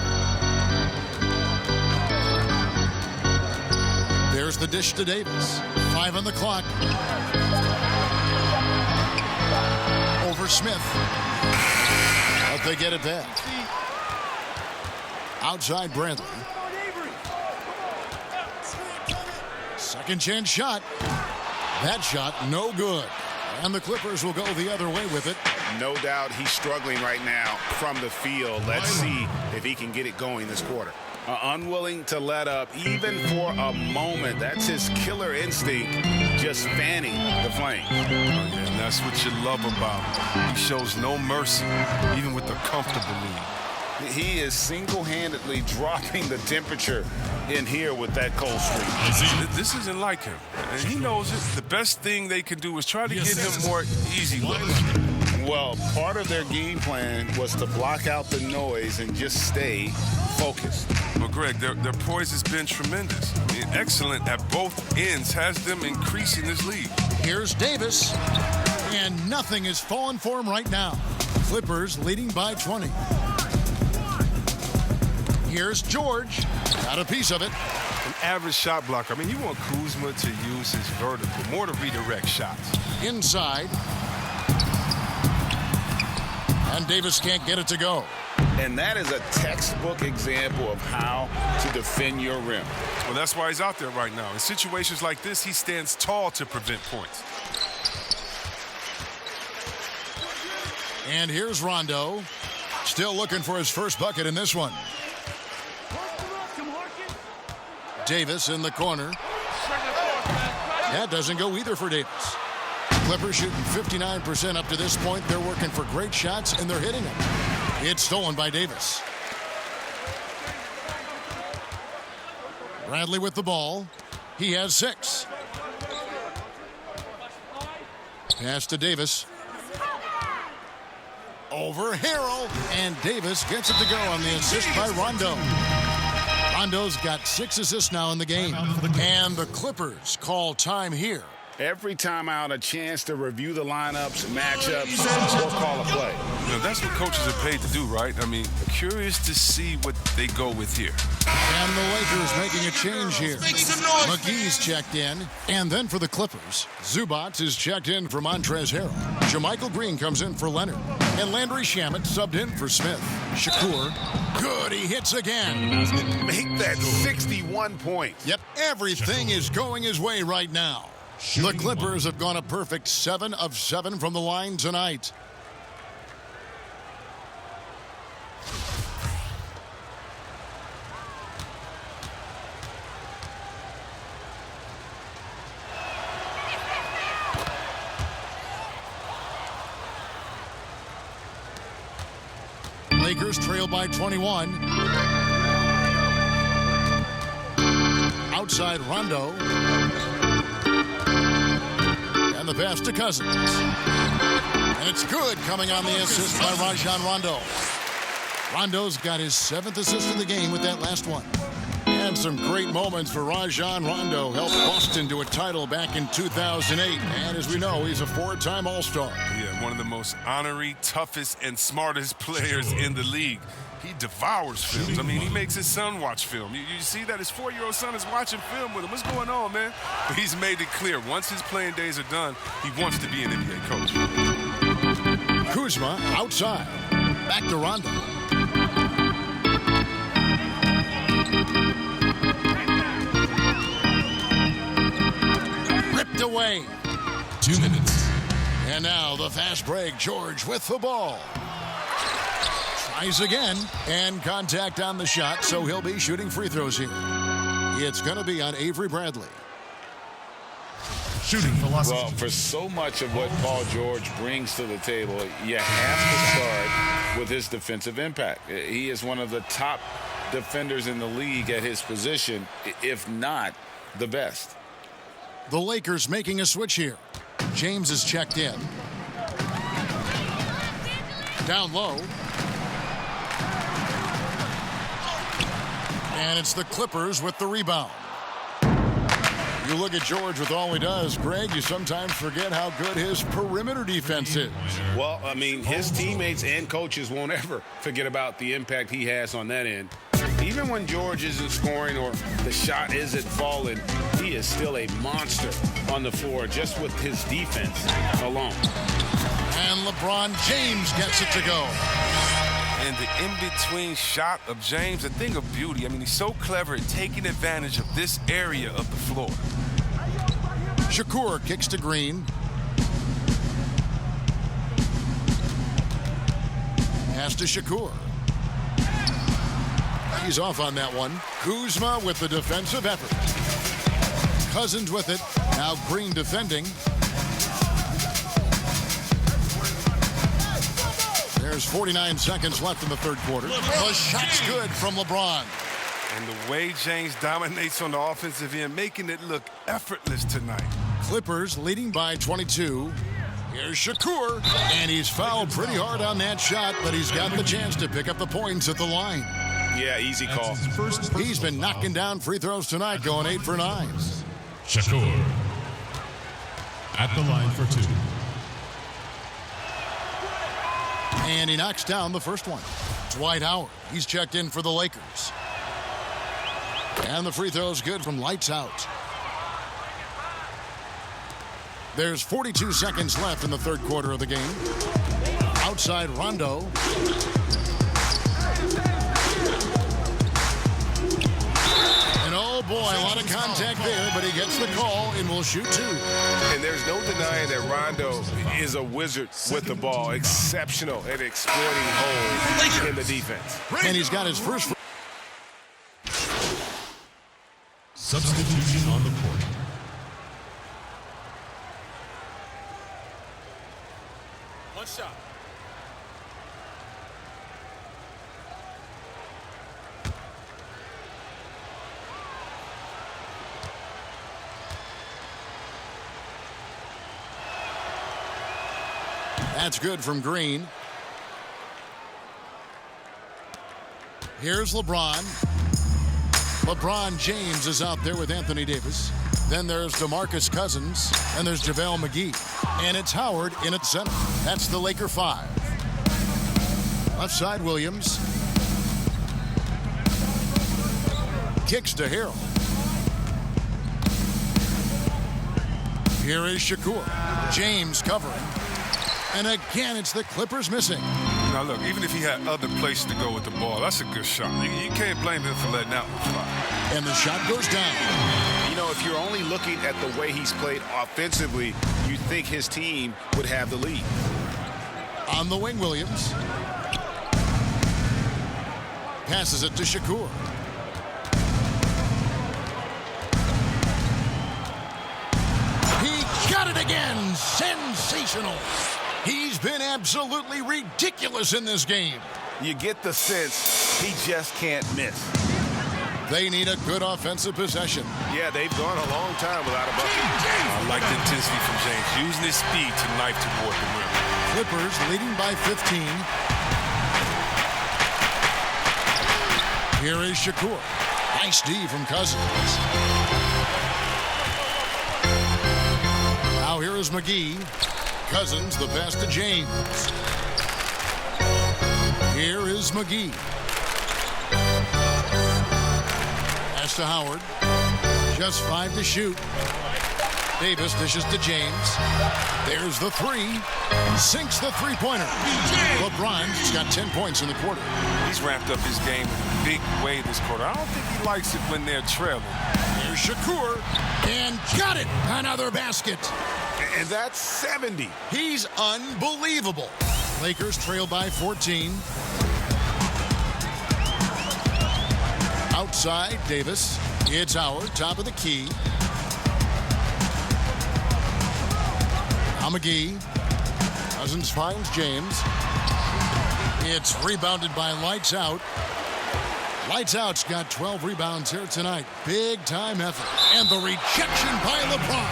S2: There's the dish to Davis. 5 on the clock. Over Smith. But they get it back. Outside Bradley. Second chance shot. That shot no good. And the Clippers will go the other way with it.
S7: No doubt he's struggling right now from the field. Let's see if he can get it going this quarter. Unwilling to let up even for a moment. That's his killer instinct, just fanning the flame.
S9: And that's what you love about him. He shows no mercy, even with the comfortable lead.
S7: He is single-handedly dropping the temperature in here with that cold streak.
S9: This isn't like him, and he knows it. The best thing they can do is try to get him more easy looks.
S7: Well, part of their game plan was to block out the noise and just stay focused.
S9: Well, Greg, their poise has been tremendous. I mean, excellent at both ends, has them increasing this lead.
S2: Here's Davis, and nothing is falling for him right now. Clippers leading by 20. Here's George, got a piece of it.
S9: An average shot blocker. I mean, you want Kuzma to use his vertical, more to redirect shots.
S2: Inside. And Davis can't get it to go.
S7: And that is a textbook example of how to defend your rim.
S9: Well, that's why he's out there right now. In situations like this, he stands tall to prevent points.
S2: And here's Rondo. Still looking for his first bucket in this one. Davis in the corner. That doesn't go either for Davis. Clippers shooting 59% up to this point. They're working for great shots, and they're hitting them. It's stolen by Davis. Bradley with the ball. He has 6. Pass to Davis. Over Harrell, and Davis gets it to go on the assist by Rondo. Rondo's got 6 assists now in the game. And the Clippers call time here.
S7: Every time out, a chance to review the lineups, matchups, or call a play.
S9: You know, that's what coaches are paid to do, right? I mean, curious to see what they go with here.
S2: And the Lakers making a change here. McGee's checked in. And then for the Clippers, Zubac is checked in for Montrezl Harrell. JaMychal Green comes in for Leonard. And Landry Shamet subbed in for Smith. Shakur, good, he hits again.
S7: Make that 61 points.
S2: Yep, everything is going his way right now. The Clippers have gone a perfect 7 of 7 from the line tonight. Lakers trail by 21. Outside Rondo. And the pass to Cousins. And it's good, coming on the assist by Rajon Rondo. Rondo's got his 7th assist of the game with that last one. And some great moments for Rajon Rondo. Helped Boston to a title back in 2008. And as we know, he's a 4-time All-Star.
S9: Yeah, one of the most honorary, toughest, and smartest players in the league. He devours films. I mean, he makes his son watch film. You see that his 4-year-old son is watching film with him. What's going on, man? But he's made it clear, once his playing days are done, he wants to be an NBA coach.
S2: Kuzma outside. Back to Rondo. Ripped away.
S1: 2 minutes.
S2: And now the fast break. George with the ball. Tries again. And contact on the shot, so he'll be shooting free throws here. It's going to be on Avery Bradley.
S1: Shooting philosophy.
S7: Well, for so much of what Paul George brings to the table, you have to start with his defensive impact. He is one of the top defenders in the league at his position, if not the best.
S2: The Lakers making a switch here. James is checked in. Down low. And it's the Clippers with the rebound. You look at George with all he does, Greg, you sometimes forget how good his perimeter defense is.
S7: Well, I mean, his teammates and coaches won't ever forget about the impact he has on that end. Even when George isn't scoring or the shot isn't falling, he is still a monster on the floor just with his defense alone.
S2: And LeBron James gets it to go.
S9: And the in-between shot of James, a thing of beauty. I mean, he's so clever at taking advantage of this area of the floor.
S2: Shakur kicks to Green. Pass to Shakur. He's off on that one. Kuzma with the defensive effort. Cousins with it. Now Green defending. There's 49 seconds left in the third quarter. The shot's good from LeBron.
S9: And the way James dominates on the offensive end, making it look effortless tonight.
S2: Clippers leading by 22. Here's Shakur. And he's fouled pretty hard on that shot, but he's got the chance to pick up the points at the line.
S7: Yeah, easy call.
S2: He's been knocking down free throws tonight, going 8 for 9.
S1: Shakur at the line for 2.
S2: And he knocks down the first one. Dwight Howard, he's checked in for the Lakers. And the free throw's good from lights out. There's 42 seconds left in the third quarter of the game. Outside Rondo. And oh boy, a lot of contact there, but he gets the call and will shoot 2.
S10: And there's no denying that Rondo is a wizard with the ball. Exceptional at exploiting holes in the defense.
S2: And he's got his first.
S1: Substitution on the court.
S6: One shot.
S2: That's good from Green. Here's LeBron. LeBron James is out there with Anthony Davis. Then there's DeMarcus Cousins. And there's JaVale McGee. And it's Howard in at center. That's the Laker 5. Left side, Williams. Kicks to Harrell. Here is Shakur. James covering. And again, it's the Clippers missing.
S9: Now, look, even if he had other places to go with the ball, that's a good shot. You can't blame him for letting that one fly.
S2: And the shot goes down.
S7: You know, if you're only looking at the way he's played offensively, you think his team would have the lead.
S2: On the wing, Williams. Passes it to Shakur. He got it again. Sensational. He's been absolutely ridiculous in this game.
S10: You get the sense he just can't miss.
S2: They need a good offensive possession.
S10: Yeah, they've gone a long time without a bucket.
S9: I like the intensity from James, using his speed to knife toward the rim.
S2: Clippers leading by 15. Here is Shakur. Nice D from Cousins. Now here is McGee. Cousins, the pass to James. Here is McGee. Pass to Howard. Just 5 to shoot. Davis dishes to James. There's the three. Sinks the three-pointer. LeBron's got 10 points in the quarter.
S9: He's ramped up his game in a big way this quarter. I don't think he likes it when they're trailing.
S2: Here's Shakur. And got it. Another basket.
S10: And that's 70.
S2: He's unbelievable. Lakers trail by 14. Outside, Davis. It's Howard, top of the key. Now McGee. Cousins finds James. It's rebounded by Lights Out. Lights Out's got 12 rebounds here tonight. Big time effort. And the rejection by LeBron.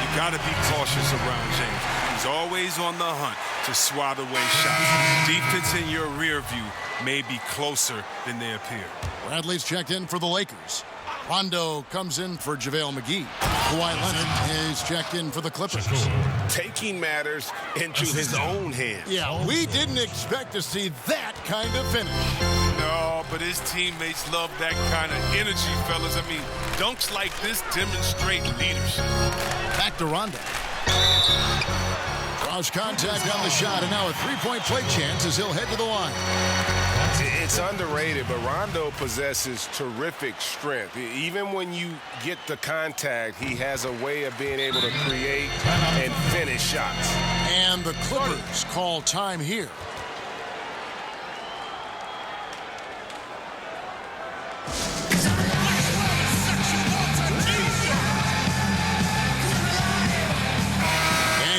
S9: You got to be cautious around James. He's always on the hunt to swat away shots. Defense in your rear view may be closer than they appear.
S2: Bradley's checked in for the Lakers. Rondo comes in for JaVale McGee. Kawhi Leonard is checked in for the Clippers.
S10: Taking matters into his own hands.
S2: Yeah, we didn't expect to see that kind of finish.
S9: No, but his teammates love that kind of energy, fellas. I mean, dunks like this demonstrate leadership.
S2: Back to Rondo. Draws contact on the shot, and now a three-point play chance as he'll head to the line.
S10: It's underrated, but Rondo possesses terrific strength. Even when you get the contact, he has a way of being able to create and finish shots.
S2: And the Clippers call time here.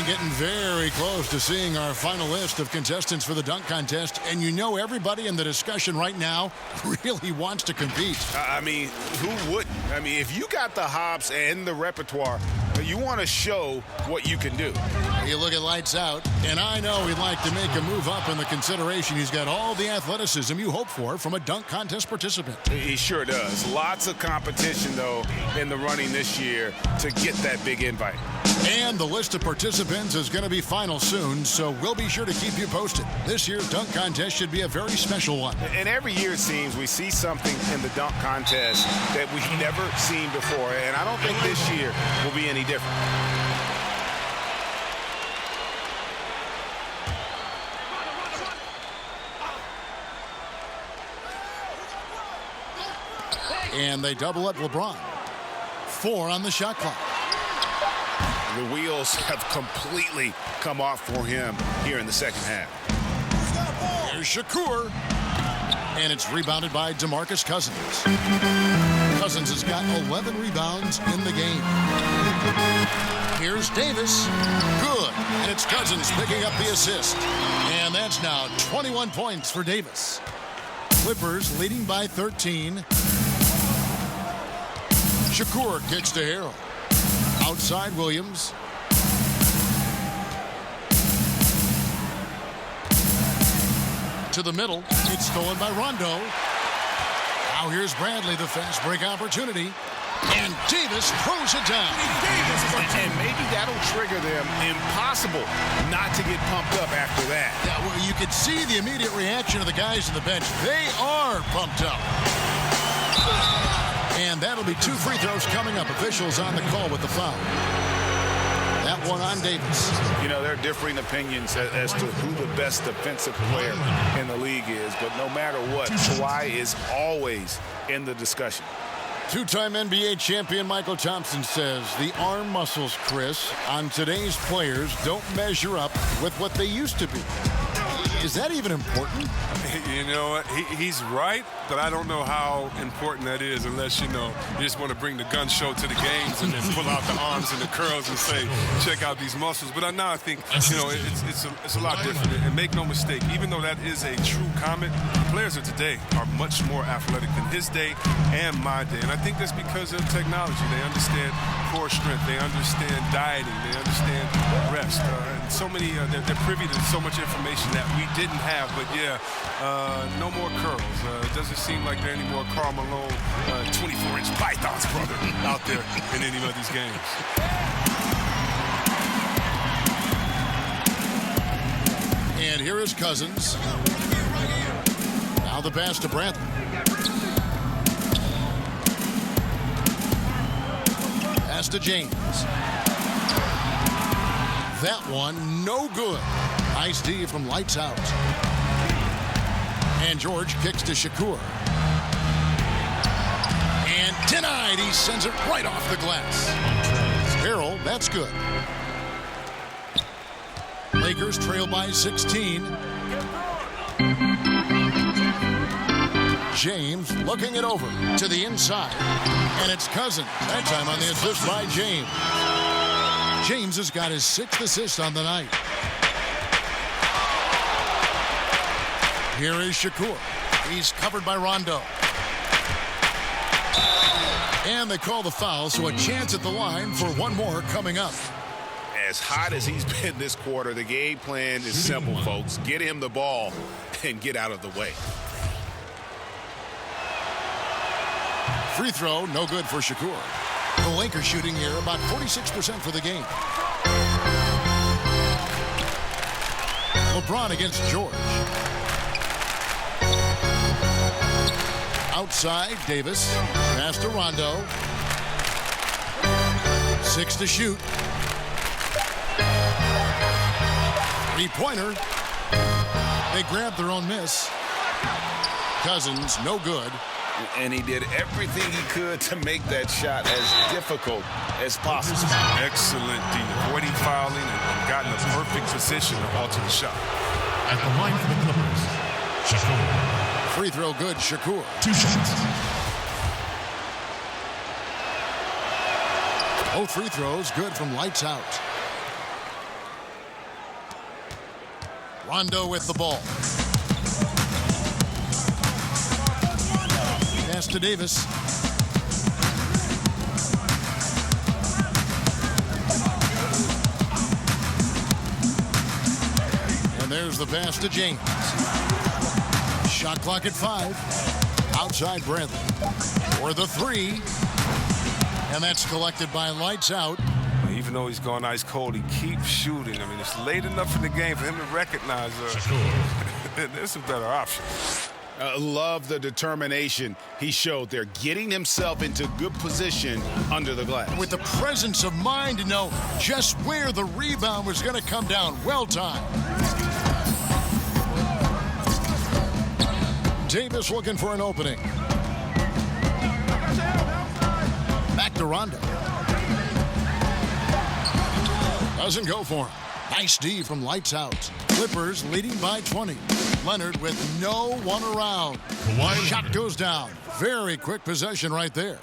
S2: Getting very close to seeing our final list of contestants for the dunk contest, and you know everybody in the discussion right now really wants to compete.
S10: I mean, who wouldn't? I mean, if you got the hops and the repertoire, you want to show what you can do.
S2: You look at Lights Out, and I know he'd like to make a move up in the consideration. He's got all the athleticism you hope for from a dunk contest participant.
S10: He sure does. Lots of competition, though, in the running this year to get that big invite.
S2: And the list of participants is going to be final soon, so we'll be sure to keep you posted. This year's dunk contest should be a very special one.
S10: And every year, it seems, we see something in the dunk contest that we've never seen before, and I don't think this year will be any different.
S2: And they double up LeBron. 4 on the shot clock.
S10: The wheels have completely come off for him here in the second half.
S2: Here's Shakur. And it's rebounded by DeMarcus Cousins. Cousins has got 11 rebounds in the game. Here's Davis. Good. And it's Cousins picking up the assist. And that's now 21 points for Davis. Clippers leading by 13. Shakur kicks to Harrell. Outside Williams. To the middle. It's stolen by Rondo. Now here's Bradley, the fast break opportunity. And Davis throws it down.
S10: And maybe that'll trigger them. Impossible not to get pumped up after that.
S2: Yeah, well, you could see the immediate reaction of the guys on the bench. They are pumped up. And that'll be 2 free throws coming up. Officials on the call with the foul. That one on Davis.
S10: You know, there are differing opinions as to who the best defensive player in the league is. But no matter what, Kawhi is always in the discussion.
S2: 2-time NBA champion Michael Thompson says the arm muscles, Chris, on today's players don't measure up with what they used to be. Is that even important?
S9: You know what? He's right, but I don't know how important that is unless, you just want to bring the gun show to the games and then pull out the arms and the curls and say, check out these muscles. But now I think, it's a lot different. And make no mistake, even though that is a true comment, players of today are much more athletic than his day and my day. And I think that's because of technology. They understand core strength. They understand dieting. They understand rest. And so many, they're privy to so much information that we didn't have. But, yeah, no more curls. It doesn't seem like there are any more Karl Malone 24-inch pythons, brother, out there in any of these games.
S2: And here is Cousins. Now the pass to Brantley. Pass to James. That one, no good. Nice D from lights out. And George kicks to Shakur. And denied. He sends it right off the glass. Harrell, that's good. Lakers trail by 16. James looking it over to the inside. And it's Cousins. That time on the assist by James. James has got his 6th assist on the night. Here is Shakur. He's covered by Rondo. And they call the foul, so a chance at the line for one more coming up.
S7: As hot as he's been this quarter, the game plan is simple, folks. Get him the ball and get out of the way.
S2: Free throw, no good for Shakur. The Lakers shooting here about 46% for the game. LeBron against George. Outside, Davis. Pass to Rondo. 6 to shoot. Three-pointer. They grabbed their own miss. Cousins, no good.
S7: And he did everything he could to make that shot as difficult as possible.
S9: Excellent D. Avoiding fouling and gotten a perfect position to alter the shot.
S1: At the line for the Clippers, Shakur.
S2: Free throw good, Shakur.
S1: 2 shots.
S2: Both free throws good from lights out. Rondo with the ball. Pass to Davis. And there's the pass to James. Shot clock at 5. Outside Brantley. For the 3. And that's collected by lights out.
S9: Even though he's gone ice cold, he keeps shooting. I mean, it's late enough in the game for him to recognize there's some better options.
S7: Love the determination he showed there, getting himself into good position under the glass.
S2: With the presence of mind to know just where the rebound was going to come down. Well timed. Davis looking for an opening. Back to Rondo. Doesn't go for him. Nice D from lights out. Clippers leading by 20. Leonard with no one around. Shot goes down. Very quick possession right there.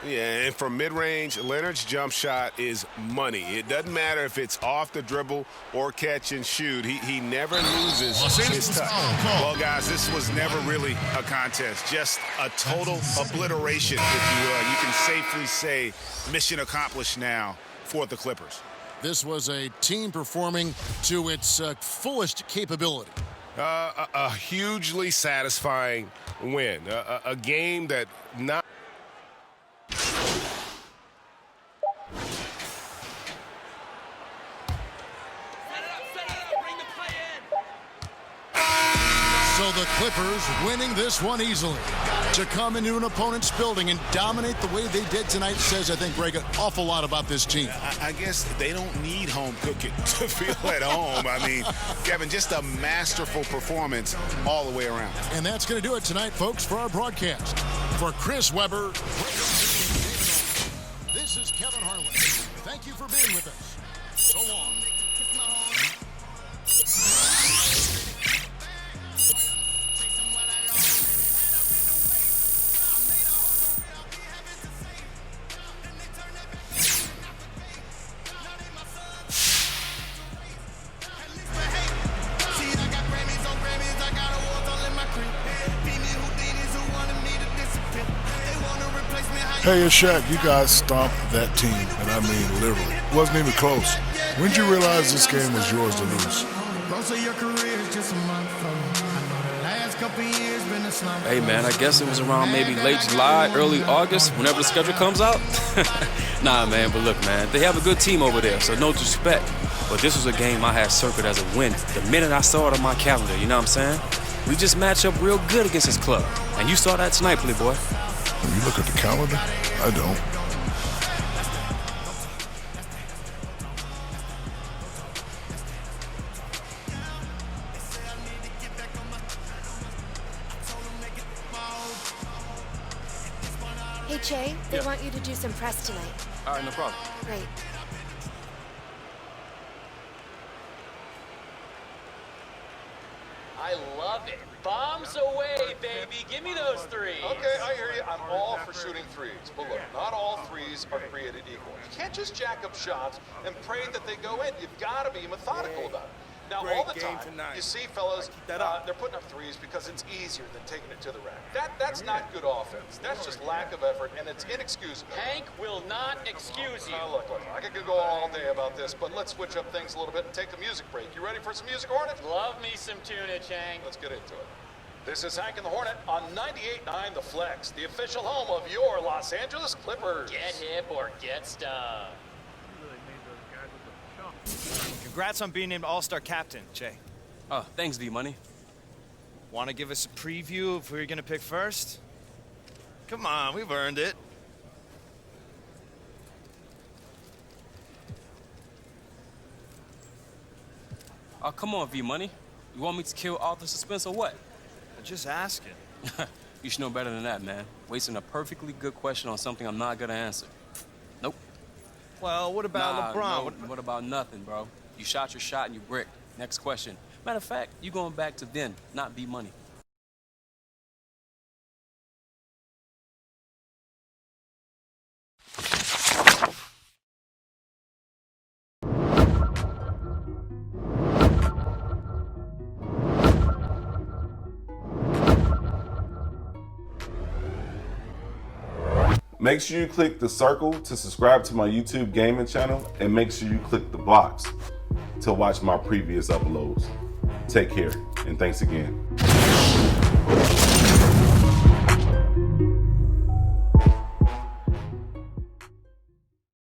S10: Yeah, and from mid-range, Leonard's jump shot is money. It doesn't matter if it's off the dribble or catch and shoot. He never loses his touch. Well, guys, this was never really a contest. Just a total obliteration, if you will. You can safely say mission accomplished now for the Clippers.
S2: This was a team performing to its fullest capability.
S10: A hugely satisfying win. A game that not...
S2: So the Clippers winning this one easily. To come into an opponent's building and dominate the way they did tonight says, I think, Greg, an awful lot about this team.
S7: I guess they don't need home cooking to feel at home. I mean, Kevin, just a masterful performance all the way around.
S2: And that's going to do it tonight, folks, for our broadcast. For Chris Webber, this is Kevin Harlan. Thank you for being with us. So long.
S5: Hey, it's Shaq. You guys stomped that team, and I mean literally. It wasn't even close. When did you realize this game was yours to lose?
S11: Hey man, I guess it was around maybe late July, early August, whenever the schedule comes out. Nah man, but look man, they have a good team over there, so no disrespect. But this was a game I had circled as a win the minute I saw it on my calendar, you know what I'm saying? We just match up real good against this club. And you saw that tonight, Playboy.
S5: When you look at the calendar, I don't.
S12: Hey, Che, they want you to do some press tonight.
S11: All right, no problem.
S12: Great.
S13: I love it. Bombs away, baby. Give me those threes.
S14: Okay, I hear you. I'm all for shooting threes. But look, not all threes are created equal. You can't just jack up shots and pray that they go in. You've got to be methodical about it. Now, all the time, you see fellas, they're putting up threes because it's easier than taking it to the rack. That's not good offense. That's just lack of effort, and it's inexcusable.
S13: Hank will not excuse you.
S14: Look, I could go all day about this, but let's switch up things a little bit and take a music break. You ready for some music, Hornet?
S13: Love me some tuna, Chang.
S14: Let's get into it. This is Hank and the Hornet on 98.9 The Flex, the official home of your Los Angeles Clippers.
S13: Get hip or get stung.
S15: Congrats on being named All-Star Captain, Che.
S11: Oh, thanks, D-Money.
S15: Want to give us a preview of who you're going to pick first? Come on, we've earned it.
S11: Oh, come on, V-Money. You want me to kill all the suspense or what?
S15: I'm just asking.
S11: You should know better than that, man. Wasting a perfectly good question on something I'm not going to answer. Nope.
S15: Well, what about LeBron?
S11: No, what about nothing, bro? You shot your shot and you bricked. Next question. Matter of fact, you going back to then, not B-Money.
S16: Make sure you click the circle to subscribe to my YouTube gaming channel, and make sure you click the box to watch my previous uploads. Take care, and thanks again.